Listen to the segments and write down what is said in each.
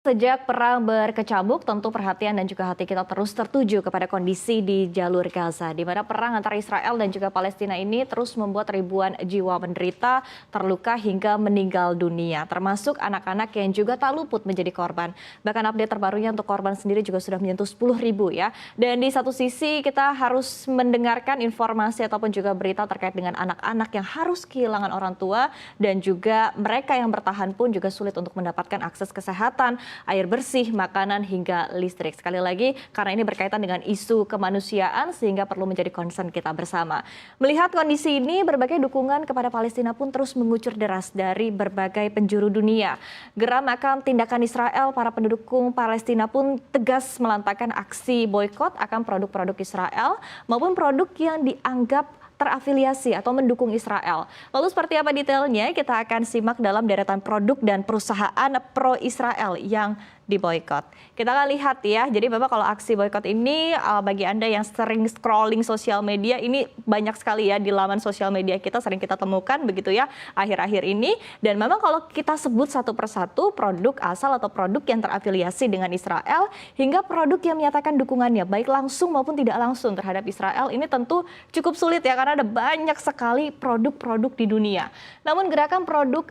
Sejak perang berkecamuk, tentu perhatian dan juga hati kita terus tertuju kepada kondisi di jalur Gaza, di mana perang antara Israel dan juga Palestina ini terus membuat ribuan jiwa menderita, terluka hingga meninggal dunia, termasuk anak-anak yang juga tak luput menjadi korban. Bahkan update terbarunya untuk korban sendiri juga sudah menyentuh 10.000 ya. Dan di satu sisi kita harus mendengarkan informasi ataupun juga berita terkait dengan anak-anak yang harus kehilangan orang tua dan juga mereka yang bertahan pun juga sulit untuk mendapatkan akses kesehatan, air bersih, makanan, hingga listrik. Sekali lagi, karena ini berkaitan dengan isu kemanusiaan sehingga perlu menjadi concern kita bersama. Melihat kondisi ini, berbagai dukungan kepada Palestina pun terus mengucur deras dari berbagai penjuru dunia. Geram akan tindakan Israel, para pendukung Palestina pun tegas melantangkan aksi boykot akan produk-produk Israel maupun produk yang dianggap terafiliasi atau mendukung Israel. Lalu seperti apa detailnya? Kita akan simak dalam deretan produk dan perusahaan pro-Israel yang diboykot. Kita akan lihat ya, jadi memang kalau aksi boykot ini bagi Anda yang sering scrolling sosial media, ini banyak sekali ya di laman sosial media kita sering kita temukan begitu ya akhir-akhir ini. Dan memang kalau kita sebut satu persatu produk asal atau produk yang terafiliasi dengan Israel hingga produk yang menyatakan dukungannya baik langsung maupun tidak langsung terhadap Israel, ini tentu cukup sulit ya karena ada banyak sekali produk-produk di dunia. Namun gerakan produk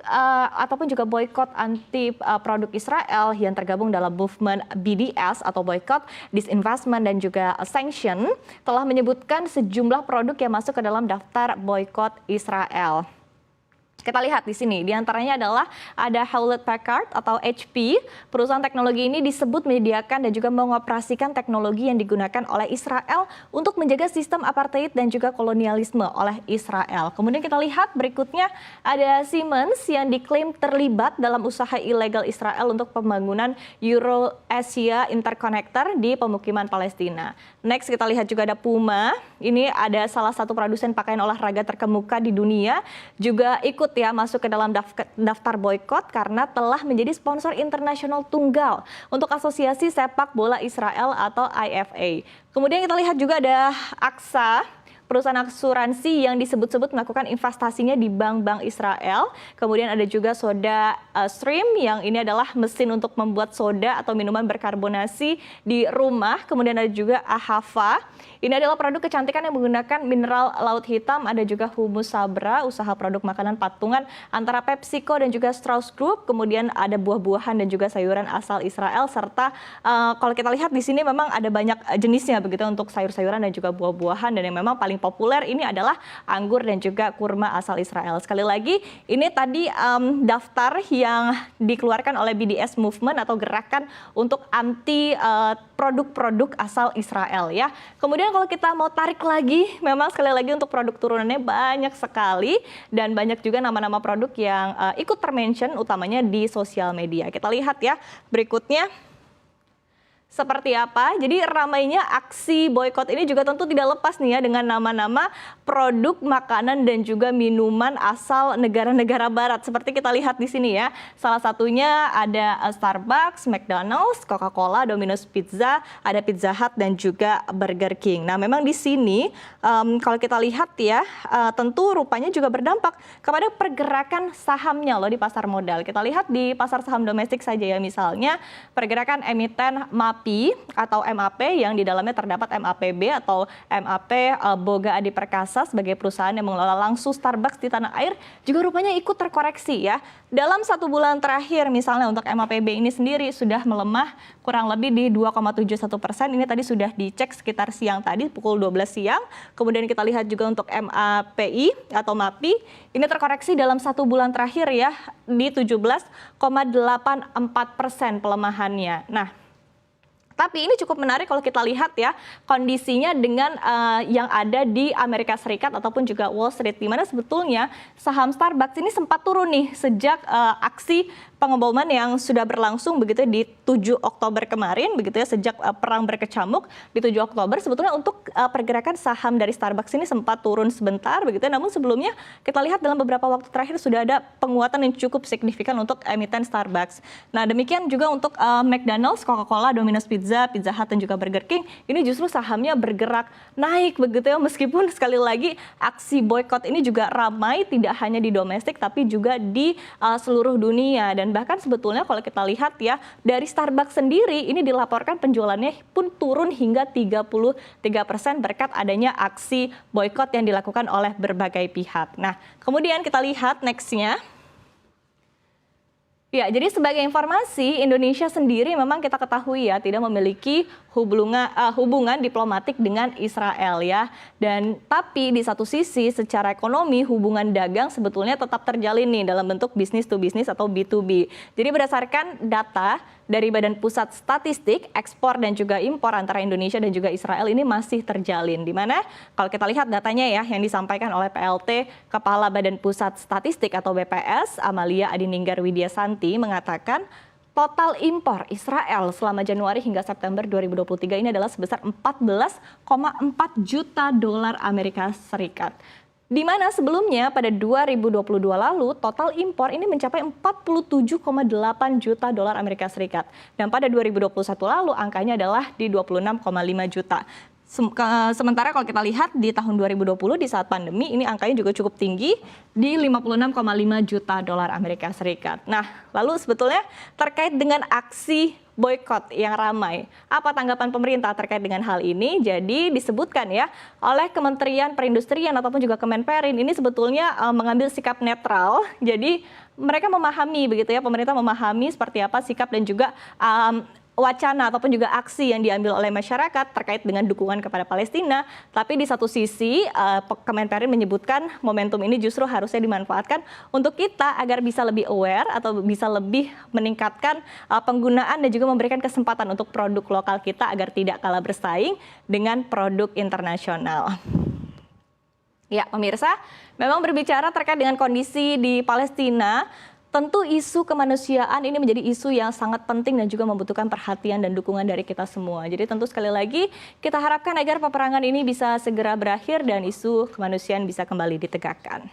ataupun juga boykot anti produk Israel yang tergabung dalam movement BDS atau boycott, disinvestment dan juga sanction telah menyebutkan sejumlah produk yang masuk ke dalam daftar boykot Israel. Kita lihat di sini, diantaranya adalah ada Hewlett Packard atau HP. Perusahaan teknologi ini disebut menyediakan dan juga mengoperasikan teknologi yang digunakan oleh Israel untuk menjaga sistem apartheid dan juga kolonialisme oleh Israel. Kemudian kita lihat berikutnya ada Siemens yang diklaim terlibat dalam usaha ilegal Israel untuk pembangunan Euro-Asia Interconnector di pemukiman Palestina. Next kita lihat juga ada Puma. Ini ada salah satu produsen pakaian olahraga terkemuka di dunia, juga ikut ya masuk ke dalam daftar boykot karena telah menjadi sponsor internasional tunggal untuk Asosiasi Sepak Bola Israel atau IFA. Kemudian kita lihat juga ada AXA, perusahaan asuransi yang disebut-sebut melakukan investasinya di bank-bank Israel. Kemudian ada juga Soda Stream yang ini adalah mesin untuk membuat soda atau minuman berkarbonasi di rumah. Kemudian ada juga Ahava. Ini adalah produk kecantikan yang menggunakan mineral laut hitam. Ada juga Humus Sabra, usaha produk makanan patungan antara PepsiCo dan juga Strauss Group. Kemudian ada buah-buahan dan juga sayuran asal Israel. Serta kalau kita lihat di sini memang ada banyak jenisnya begitu untuk sayur-sayuran dan juga buah-buahan. Dan yang memang paling populer ini adalah anggur dan juga kurma asal Israel. Sekali lagi, ini tadi daftar yang dikeluarkan oleh BDS Movement atau gerakan untuk anti produk-produk asal Israel ya. Kemudian kalau kita mau tarik lagi, memang sekali lagi untuk produk turunannya banyak sekali dan banyak juga nama-nama produk yang ikut termention utamanya di sosial media. Kita lihat ya berikutnya. Seperti apa? Jadi ramainya aksi boykot ini juga tentu tidak lepas nih ya dengan nama-nama produk makanan dan juga minuman asal negara-negara barat. Seperti kita lihat di sini ya. Salah satunya ada Starbucks, McDonald's, Coca-Cola, Domino's Pizza, ada Pizza Hut dan juga Burger King. Nah, memang di sini kalau kita lihat ya, tentu rupanya juga berdampak kepada pergerakan sahamnya loh di pasar modal. Kita lihat di pasar saham domestik saja ya, misalnya pergerakan emiten MAPI atau MAP yang di dalamnya terdapat MAPB atau MAP Boga Adi Perkasa sebagai perusahaan yang mengelola langsung Starbucks di tanah air juga rupanya ikut terkoreksi ya. Dalam 1 bulan terakhir misalnya untuk MAPB ini sendiri sudah melemah kurang lebih di 2,71%. Ini tadi sudah dicek sekitar siang tadi pukul 12 siang. Kemudian kita lihat juga untuk MAPI atau MAPI ini terkoreksi dalam 1 bulan terakhir ya di 17,84% pelemahannya. Nah, tapi ini cukup menarik kalau kita lihat ya kondisinya dengan yang ada di Amerika Serikat ataupun juga Wall Street, di mana sebetulnya saham Starbucks ini sempat turun nih sejak aksi pengeboman yang sudah berlangsung begitu di 7 Oktober kemarin begitu ya, sejak perang berkecamuk di 7 Oktober sebetulnya untuk pergerakan saham dari Starbucks ini sempat turun sebentar begitu ya, namun sebelumnya kita lihat dalam beberapa waktu terakhir sudah ada penguatan yang cukup signifikan untuk emiten Starbucks. Nah, demikian juga untuk McDonald's, Coca-Cola, Domino's Pizza Pizza, Pizza Hut dan juga Burger King ini justru sahamnya bergerak naik begitu ya, meskipun sekali lagi aksi boykot ini juga ramai tidak hanya di domestik tapi juga di seluruh dunia. Dan bahkan sebetulnya kalau kita lihat ya, dari Starbucks sendiri ini dilaporkan penjualannya pun turun hingga 33% berkat adanya aksi boykot yang dilakukan oleh berbagai pihak. Nah, kemudian kita lihat nextnya. Ya, jadi sebagai informasi, Indonesia sendiri memang kita ketahui ya tidak memiliki hubungan diplomatik dengan Israel ya. Dan tapi di satu sisi secara ekonomi hubungan dagang sebetulnya tetap terjalin nih dalam bentuk bisnis to bisnis atau B2B. Jadi berdasarkan data dari Badan Pusat Statistik, ekspor dan juga impor antara Indonesia dan juga Israel ini masih terjalin. Di mana kalau kita lihat datanya ya yang disampaikan oleh PLT Kepala Badan Pusat Statistik atau BPS, Amalia Adininggar Widiasanti mengatakan total impor Israel selama Januari hingga September 2023 ini adalah sebesar 14,4 juta dolar Amerika Serikat. Di mana sebelumnya pada 2022 lalu total impor ini mencapai 47,8 juta dolar Amerika Serikat. Dan pada 2021 lalu angkanya adalah di 26,5 juta. Sementara kalau kita lihat di tahun 2020 di saat pandemi ini angkanya juga cukup tinggi di 56,5 juta dolar Amerika Serikat. Nah, lalu sebetulnya terkait dengan aksi boykot yang ramai, apa tanggapan pemerintah terkait dengan hal ini? Jadi disebutkan ya oleh Kementerian Perindustrian ataupun juga Kemenperin ini sebetulnya mengambil sikap netral. Jadi mereka memahami begitu ya, pemerintah memahami seperti apa sikap dan juga wacana ataupun juga aksi yang diambil oleh masyarakat terkait dengan dukungan kepada Palestina. Tapi di satu sisi Kemenperin menyebutkan momentum ini justru harusnya dimanfaatkan untuk kita agar bisa lebih aware atau bisa lebih meningkatkan penggunaan dan juga memberikan kesempatan untuk produk lokal kita agar tidak kalah bersaing dengan produk internasional. Ya, pemirsa, memang berbicara terkait dengan kondisi di Palestina, tentu isu kemanusiaan ini menjadi isu yang sangat penting dan juga membutuhkan perhatian dan dukungan dari kita semua. Jadi tentu sekali lagi kita harapkan agar peperangan ini bisa segera berakhir dan isu kemanusiaan bisa kembali ditegakkan.